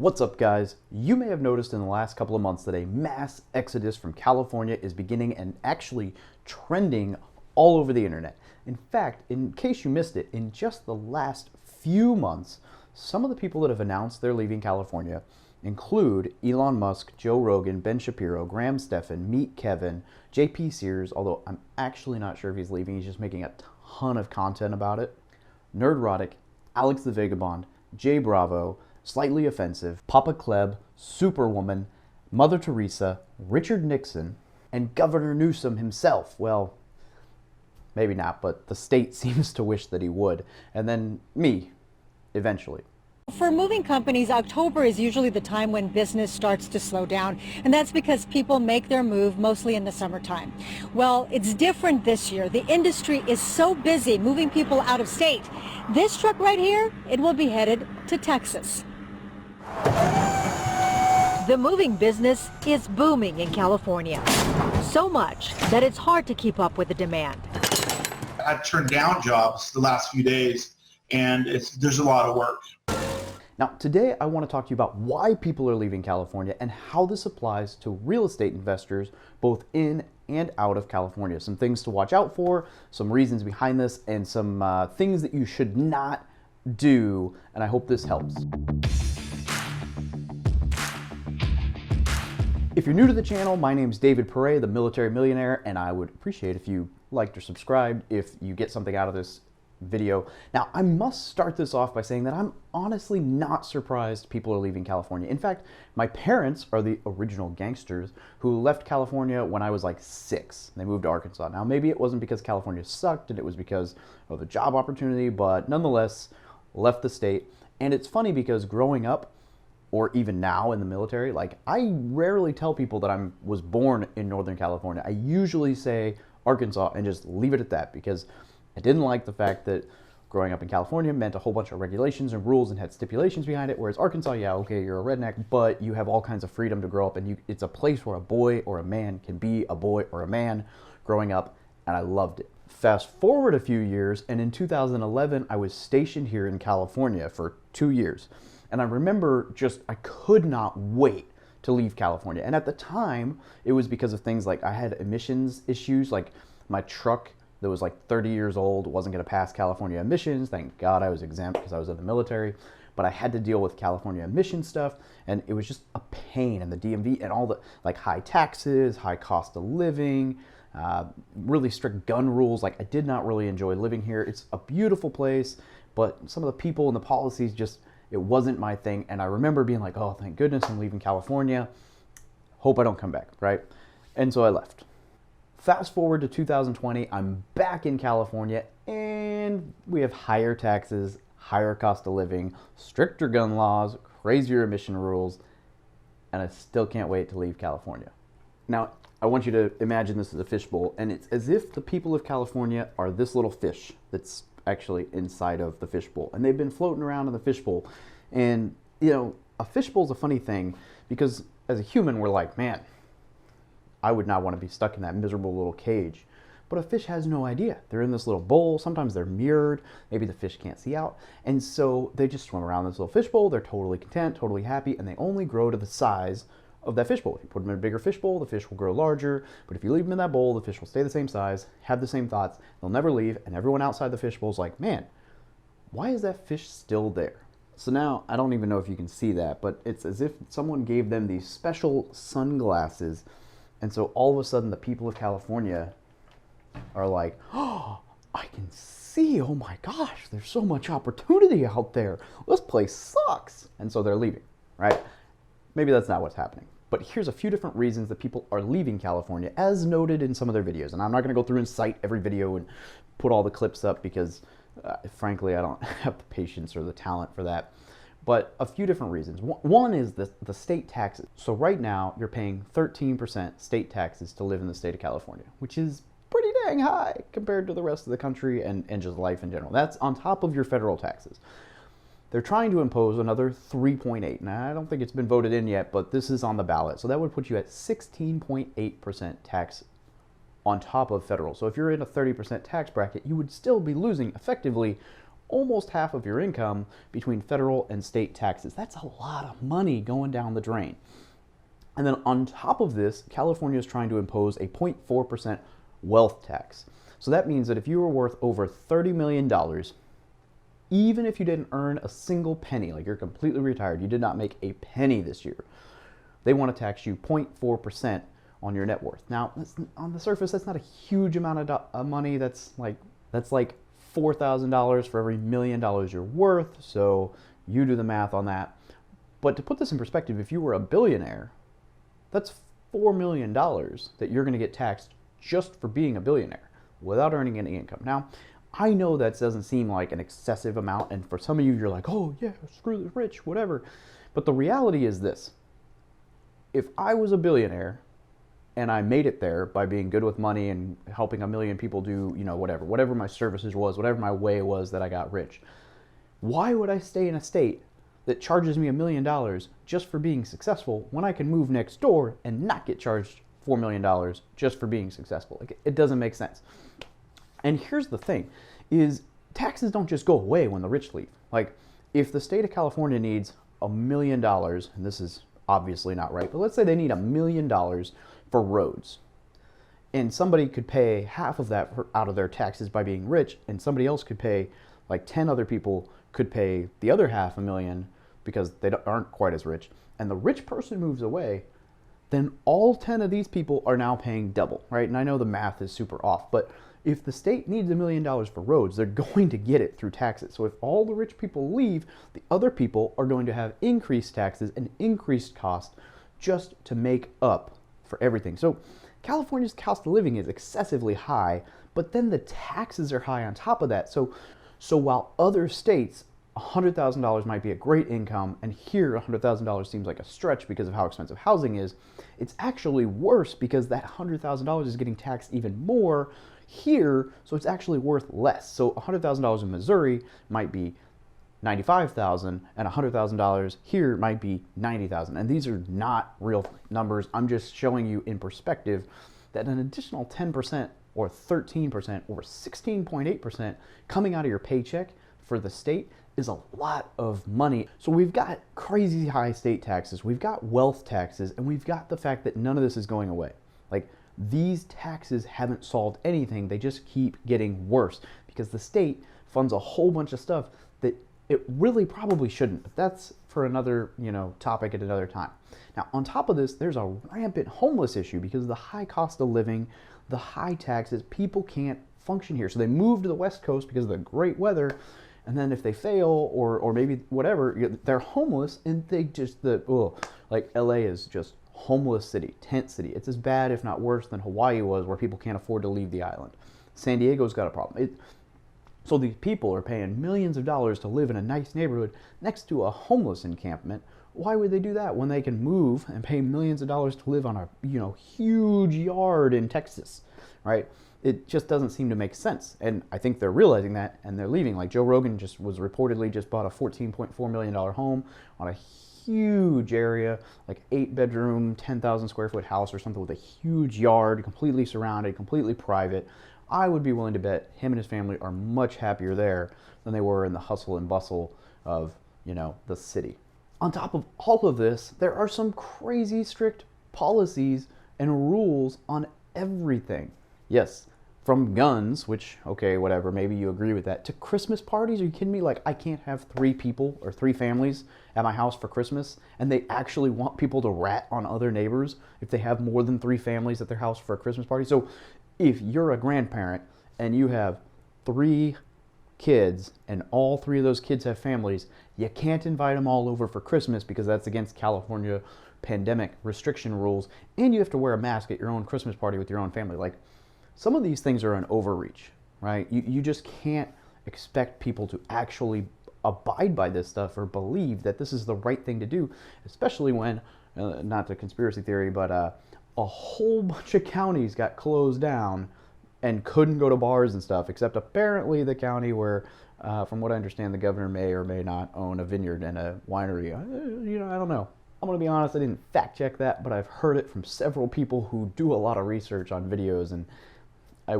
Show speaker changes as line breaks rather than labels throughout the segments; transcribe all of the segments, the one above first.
What's up, guys? You may have noticed in the last couple of months that a mass exodus from California is beginning and actually trending all over the internet. In fact, in case you missed it, in just the last few months, some of the people that have announced they're leaving California include Elon Musk, Joe Rogan, Ben Shapiro, Graham Stephan, Meet Kevin, JP Sears, although I'm actually not sure if he's leaving, he's just making a ton of content about it, Nerdrotic, Alex the Vagabond, Jay Bravo, Slightly Offensive, Papa Kleb, Superwoman, Mother Teresa, Richard Nixon, and Governor Newsom himself. Well, maybe not, but the state seems to wish that he would. And then me, eventually.
For moving companies, October is usually the time when business starts to slow down, and that's because people make their move mostly in the summertime. Well, it's different this year. The industry is so busy moving people out of state. This truck right here, it will be headed to Texas. The moving business is booming in California, so much that it's hard to keep up with the demand.
I've turned down jobs the last few days, and there's a lot of work.
Now, today I want to talk to you about why people are leaving California and how this applies to real estate investors both in and out of California. Some things to watch out for, some reasons behind this, and some things that you should not do, and I hope this helps. If you're new to the channel, my name's David Pere, the Military Millionaire, and I would appreciate if you liked or subscribed if you get something out of this video. Now, I must start this off by saying that I'm honestly not surprised people are leaving California. In fact, my parents are the original gangsters who left California when I was like 6. They moved to Arkansas. Now, maybe it wasn't because California sucked and it was because of the job opportunity, but nonetheless, left the state. And it's funny because growing up, or even now in the military, like I rarely tell people that I was born in Northern California. I usually say Arkansas and just leave it at that because I didn't like the fact that growing up in California meant a whole bunch of regulations and rules and had stipulations behind it, whereas Arkansas, yeah, okay, you're a redneck, but you have all kinds of freedom to grow up, and it's a place where a boy or a man can be a boy or a man growing up, and I loved it. Fast forward a few years, and in 2011, I was stationed here in California for 2 years, and I remember I could not wait to leave California, and at the time, it was because of things like I had emissions issues, like my truck that was like 30 years old, wasn't going to pass California emissions. Thank God I was exempt because I was in the military, but I had to deal with California emission stuff, and it was just a pain. And the DMV and all the like high taxes, high cost of living, really strict gun rules. Like I did not really enjoy living here. It's a beautiful place, but some of the people and the policies it wasn't my thing. And I remember being like, oh, thank goodness I'm leaving California. Hope I don't come back, right? And so I left. Fast forward to 2020, I'm back in California, and we have higher taxes, higher cost of living, stricter gun laws, crazier emission rules, and I still can't wait to leave California. Now, I want you to imagine this as a fishbowl, and it's as if the people of California are this little fish that's actually inside of the fishbowl, and they've been floating around in the fishbowl. And, you know, a fishbowl is a funny thing because as a human, we're like, man, I would not want to be stuck in that miserable little cage. But a fish has no idea. They're in this little bowl. Sometimes they're mirrored. Maybe the fish can't see out. And so they just swim around this little fishbowl. They're totally content, totally happy, and they only grow to the size of that fishbowl. If you put them in a bigger fishbowl, the fish will grow larger. But if you leave them in that bowl, the fish will stay the same size, have the same thoughts. They'll never leave. And everyone outside the fishbowl is like, man, why is that fish still there? So now, I don't even know if you can see that, but it's as if someone gave them these special sunglasses. And so all of a sudden, the people of California are like, oh, I can see, oh my gosh, there's so much opportunity out there. This place sucks. And so they're leaving, right? Maybe that's not what's happening. But here's a few different reasons that people are leaving California, as noted in some of their videos. And I'm not going to go through and cite every video and put all the clips up because, frankly, I don't have the patience or the talent for that. But a few different reasons. One is the state taxes. So right now, you're paying 13% state taxes to live in the state of California, which is pretty dang high compared to the rest of the country and just life in general. That's on top of your federal taxes. They're trying to impose another 3.8. Now, I don't think it's been voted in yet, but this is on the ballot. So that would put you at 16.8% tax on top of federal. So if you're in a 30% tax bracket, you would still be losing effectively almost half of your income between federal and state taxes. That's a lot of money going down the drain. And then on top of this, California is trying to impose a 0.4% wealth tax. So that means that if you were worth over $30 million, even if you didn't earn a single penny, like you're completely retired, you did not make a penny this year, they want to tax you 0.4% on your net worth. Now, on the surface, that's not a huge amount of money. That's like $4,000 for every $1 million you're worth. So you do the math on that. But to put this in perspective, if you were a billionaire, that's $4 million that you're going to get taxed just for being a billionaire without earning any income. Now, I know that doesn't seem like an excessive amount, and for some of you, you're like, oh yeah, screw the rich, whatever. But the reality is this. If I was a billionaire and I made it there by being good with money and helping a million people do, whatever my services was, whatever my way was that I got rich, why would I stay in a state that charges me $1 million just for being successful when I can move next door and not get charged $4 million just for being successful? Like, it doesn't make sense. And here's the thing, is taxes don't just go away when the rich leave. Like, if the state of California needs $1 million, and this is obviously not right, but let's say they need $1 million for roads, and somebody could pay half of that out of their taxes by being rich, and somebody else could pay, like 10 other people could pay the other $500,000 because they aren't quite as rich, and the rich person moves away, then all 10 of these people are now paying double, right? And I know the math is super off, but if the state needs $1 million for roads, they're going to get it through taxes. So if all the rich people leave, the other people are going to have increased taxes and increased cost just to make up for everything. So California's cost of living is excessively high, but then the taxes are high on top of that. So while other states, $100,000 might be a great income, and here $100,000 seems like a stretch because of how expensive housing is, it's actually worse because that $100,000 is getting taxed even more here, so it's actually worth less. So $100,000 in Missouri might be $95,000, and $100,000 here might be $90,000. And these are not real numbers. I'm just showing you in perspective that an additional 10% or 13% or 16.8% coming out of your paycheck for the state is a lot of money. So we've got crazy high state taxes, we've got wealth taxes, and we've got the fact that none of this is going away. Like, these taxes haven't solved anything. They just keep getting worse because the state funds a whole bunch of stuff that it really probably shouldn't. But that's for another, topic at another time. Now, on top of this, there's a rampant homeless issue because of the high cost of living, the high taxes. People can't function here. So they move to the West Coast because of the great weather. And then if they fail or maybe whatever, they're homeless, and they just, like LA is just homeless city, tent city. It's as bad, if not worse, than Hawaii was, where people can't afford to leave the island. San Diego's got a problem. So these people are paying millions of dollars to live in a nice neighborhood next to a homeless encampment. Why would they do that when they can move and pay millions of dollars to live on a huge yard in Texas, right? It just doesn't seem to make sense. And I think they're realizing that, and they're leaving. Like Joe Rogan just reportedly bought a $14.4 million home on a huge area, like 8-bedroom, 10,000 square foot house or something with a huge yard, completely surrounded, completely private. I would be willing to bet him and his family are much happier there than they were in the hustle and bustle of, the city. On top of all of this, there are some crazy strict policies and rules on everything. Yes, from guns, which, okay, whatever, maybe you agree with that, to Christmas parties. Are you kidding me? Like, I can't have 3 people or 3 families at my house for Christmas, and they actually want people to rat on other neighbors if they have more than 3 families at their house for a Christmas party. So if you're a grandparent and you have 3 kids and all 3 of those kids have families, you can't invite them all over for Christmas because that's against California pandemic restriction rules, and you have to wear a mask at your own Christmas party with your own family. Like, some of these things are an overreach, right? You just can't expect people to actually abide by this stuff or believe that this is the right thing to do, especially when, not the conspiracy theory, but a whole bunch of counties got closed down and couldn't go to bars and stuff, except apparently the county where, from what I understand, the governor may or may not own a vineyard and a winery. I don't know. I'm going to be honest, I didn't fact check that, but I've heard it from several people who do a lot of research on videos, and I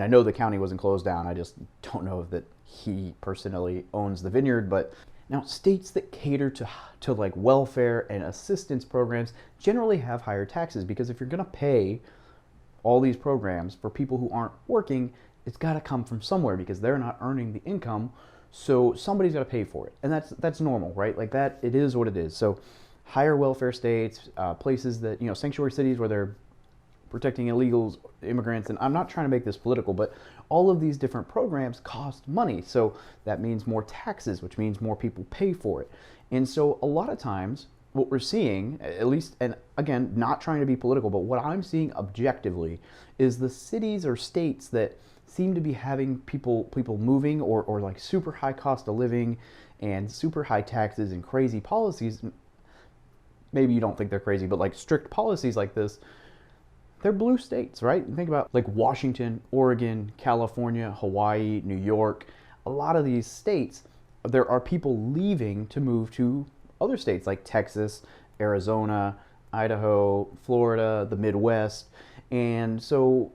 know the county wasn't closed down. I just don't know that he personally owns the vineyard. But now states that cater to like welfare and assistance programs generally have higher taxes, because if you're going to pay all these programs for people who aren't working, it's got to come from somewhere because they're not earning the income. So somebody's got to pay for it, and that's normal, right? Like that, it is what it is. So higher welfare states, places that, sanctuary cities where they're protecting illegals, immigrants, and I'm not trying to make this political, but all of these different programs cost money. So that means more taxes, which means more people pay for it. And so a lot of times what we're seeing, at least, and again, not trying to be political, but what I'm seeing objectively is the cities or states that seem to be having people moving, or like super high cost of living and super high taxes and crazy policies. Maybe you don't think they're crazy, but like strict policies like this, they're blue states, right? Think about like Washington, Oregon, California, Hawaii, New York. A lot of these states, there are people leaving to move to other states like Texas, Arizona, Idaho, Florida, the Midwest. And so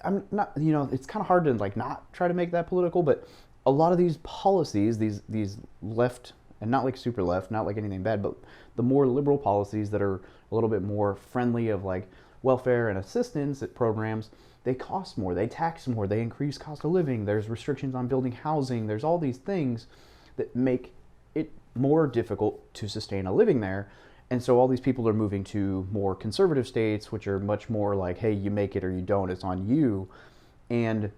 I'm not, it's kind of hard to like not try to make that political, but a lot of these policies, these left, and not like super left, not like anything bad, but the more liberal policies that are a little bit more friendly of like welfare and assistance programs, they cost more, they tax more, they increase cost of living, there's restrictions on building housing, there's all these things that make it more difficult to sustain a living there. And so all these people are moving to more conservative states, which are much more like, hey, you make it or you don't, it's on you. And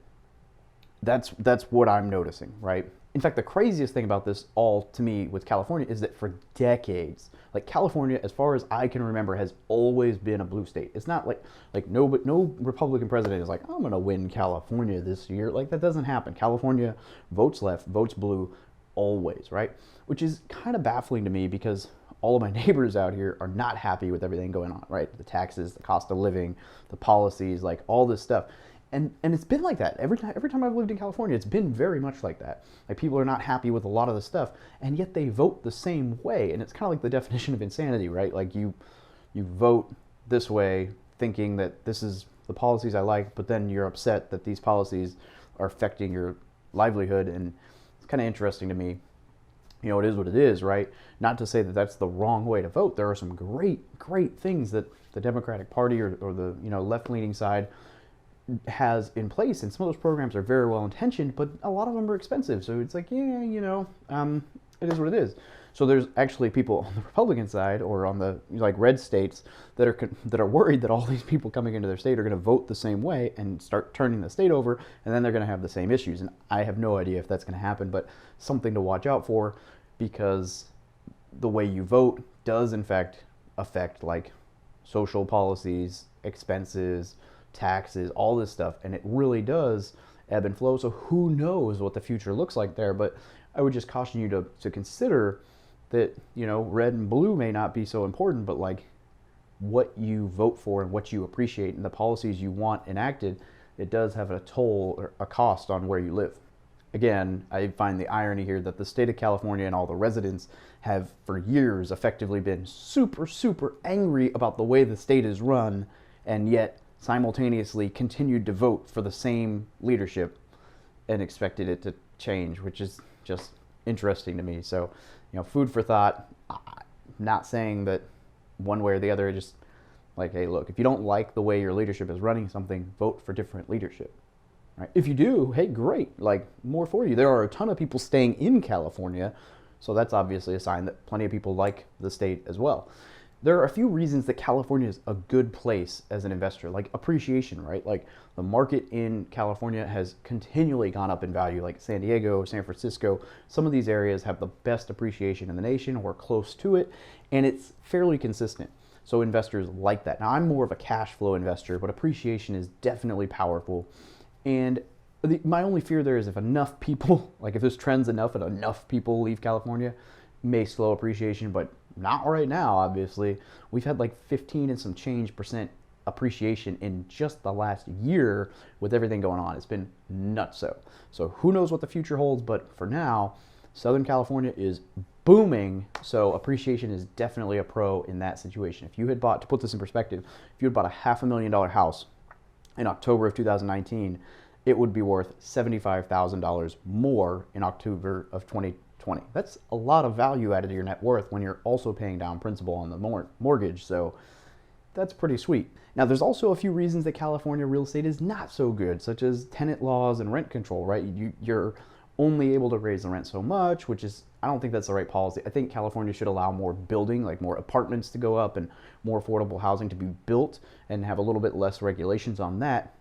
that's what I'm noticing, right? In fact, the craziest thing about this all to me with California is that for decades, like California, as far as I can remember, has always been a blue state. It's not like no Republican president is like, I'm going to win California this year. Like that doesn't happen. California votes left, votes blue, always, right? Which is kind of baffling to me because all of my neighbors out here are not happy with everything going on, right? The taxes, the cost of living, the policies, like all this stuff. And it's been like that every time I've lived in California. It's been very much like that. Like people are not happy with a lot of the stuff, and yet they vote the same way. And it's kind of like the definition of insanity, right? Like you vote this way, thinking that this is the policies I like, but then you're upset that these policies are affecting your livelihood. And it's kind of interesting to me. It is what it is, right? Not to say that that's the wrong way to vote. There are some great things that the Democratic Party or the left-leaning side has in place, and some of those programs are very well intentioned, but a lot of them are expensive. So it's like, it is what it is. So there's actually people on the Republican side or on the like red states that are worried that all these people coming into their state are going to vote the same way and start turning the state over, and then they're going to have the same issues. And I have no idea if that's going to happen, but something to watch out for, because the way you vote does in fact affect like social policies, expenses, taxes, all this stuff, and it really does ebb and flow. So who knows what the future looks like there, but I would just caution you to consider that, red and blue may not be so important, but like what you vote for and what you appreciate and the policies you want enacted, it does have a toll or a cost on where you live. Again, I find the irony here that the state of California and all the residents have for years effectively been super angry about the way the state is run, and yet simultaneously continued to vote for the same leadership and expected it to change, which is just interesting to me. So, food for thought. I'm not saying that one way or the other, just like, hey, look, if you don't like the way your leadership is running something, vote for different leadership. Right? If you do, hey, great, like more for you. There are a ton of people staying in California, so that's obviously a sign that plenty of people like the state as well. There are a few reasons that California is a good place as an investor, like appreciation, right? Like the market in California has continually gone up in value, like San Diego, San Francisco. Some of these areas have the best appreciation in the nation or close to it, and it's fairly consistent. So investors like that. Now, I'm more of a cash flow investor, but appreciation is definitely powerful. And my only fear there is if enough people, like if this trend's enough and enough people leave California, may slow appreciation, but not right now, obviously. We've had like 15 and some change % appreciation in just the last year with everything going on. It's been nuts. So who knows what the future holds, but for now, Southern California is booming. So appreciation is definitely a pro in that situation. If you had bought, to put this in perspective, if you had bought a $500,000 house in October of 2019, it would be worth $75,000 more in October of 2020. That's a lot of value added to your net worth when you're also paying down principal on the mortgage. So that's pretty sweet. Now, there's also a few reasons that California real estate is not so good, such as tenant laws and rent control, right? You're only able to raise the rent so much, which is, I don't think that's the right policy. I think California should allow more building, like more apartments to go up and more affordable housing to be built, and have a little bit less regulations on that,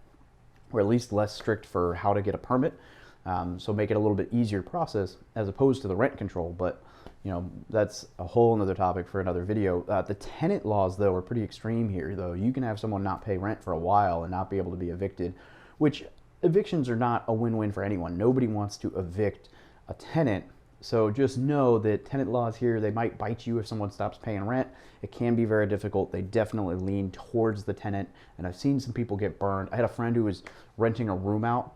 or at least less strict for how to get a permit. So make it a little bit easier process as opposed to the rent control. But you know, that's a whole nother topic for another video. The tenant laws, though, are pretty extreme here, though. You can have someone not pay rent for a while and not be able to be evicted, which evictions are not a win-win for anyone. Nobody wants to evict a tenant. So just know that tenant laws here, they might bite you if someone stops paying rent. It can be very difficult. They definitely lean towards the tenant, and I've seen some people get burned. I had a friend who was renting a room out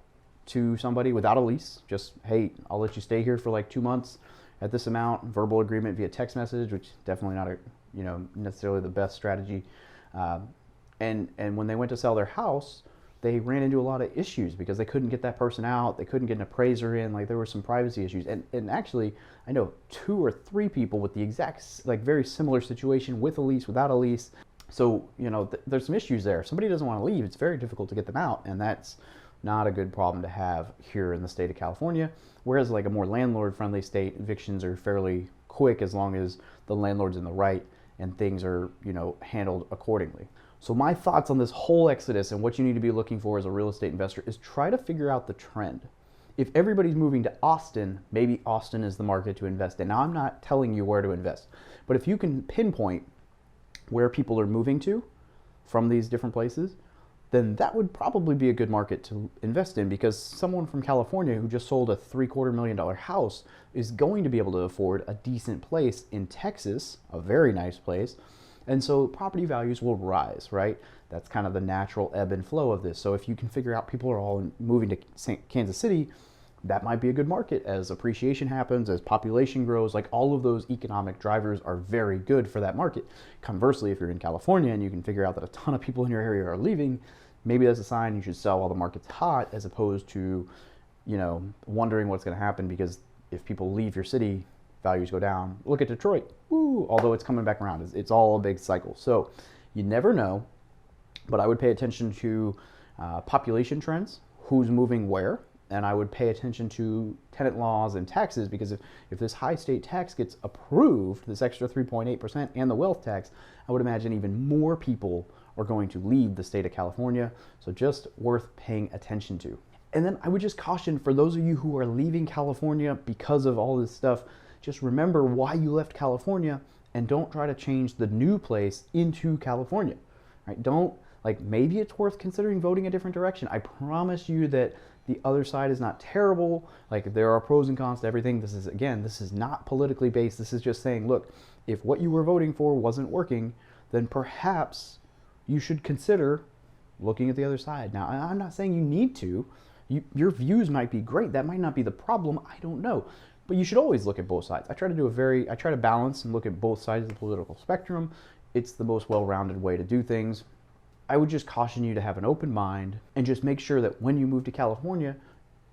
to somebody without a lease. Just, hey, I'll let you stay here for like 2 months at this amount, verbal agreement via text message, which definitely not necessarily the best strategy. And when they went to sell their house, they ran into a lot of issues because they couldn't get that person out. They couldn't get an appraiser in. Like, there were some privacy issues. And actually, I know 2 or 3 people with the exact, like, very similar situation, with a lease, without a lease. So, you know, there's some issues there. If somebody doesn't want to leave, it's very difficult to get them out. And that's not a good problem to have here in the state of California. Whereas like a more landlord-friendly state, evictions are fairly quick as long as the landlord's in the right and things are, you know, handled accordingly. So my thoughts on this whole exodus and what you need to be looking for as a real estate investor is try to figure out the trend. If everybody's moving to Austin, maybe Austin is the market to invest in. Now, I'm not telling you where to invest, but if you can pinpoint where people are moving to from these different places, then that would probably be a good market to invest in, because someone from California who just sold a $750,000 house is going to be able to afford a decent place in Texas, a very nice place. And so property values will rise, right? That's kind of the natural ebb and flow of this. So if you can figure out people are all moving to Kansas City, that might be a good market as appreciation happens, as population grows. Like, all of those economic drivers are very good for that market. Conversely, if you're in California and you can figure out that a ton of people in your area are leaving, maybe that's a sign you should sell while the market's hot, as opposed to, you know, wondering what's going to happen, because if people leave your city, values go down. Look at Detroit. Woo, although it's coming back around. It's all a big cycle. So you never know, but I would pay attention to population trends, who's moving where. And I would pay attention to tenant laws and taxes, because if this high state tax gets approved, this extra 3.8%, and the wealth tax, I would imagine even more people are going to leave the state of California. So just worth paying attention to. And then I would just caution, for those of you who are leaving California because of all this stuff, just remember why you left California, and don't try to change the new place into California, right? Don't, like, maybe it's worth considering voting a different direction. I promise you that the other side is not terrible. Like, there are pros and cons to everything. This is not politically based. This is just saying, look, if what you were voting for wasn't working, then perhaps you should consider looking at the other side. Now, I'm not saying you need to. Your views might be great. That might not be the problem. I don't know. But you should always look at both sides. I try to balance and look at both sides of the political spectrum. It's the most well-rounded way to do things. I would just caution you to have an open mind, and just make sure that when you move to California,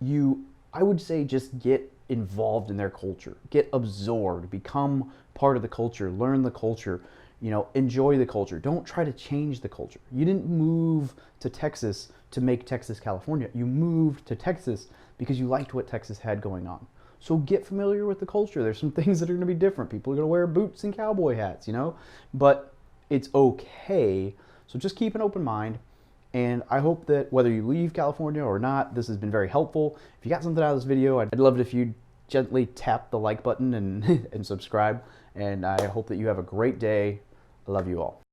I would say, just get involved in their culture, get absorbed, become part of the culture, learn the culture, you know, enjoy the culture. Don't try to change the culture. You didn't move to Texas to make Texas California. You moved to Texas because you liked what Texas had going on. So get familiar with the culture. There's some things that are going to be different. People are going to wear boots and cowboy hats, you know, but it's okay. So just keep an open mind, and I hope that whether you leave California or not, this has been very helpful. If you got something out of this video, I'd love it if you gently tap the like button and, and subscribe, and I hope that you have a great day. I love you all.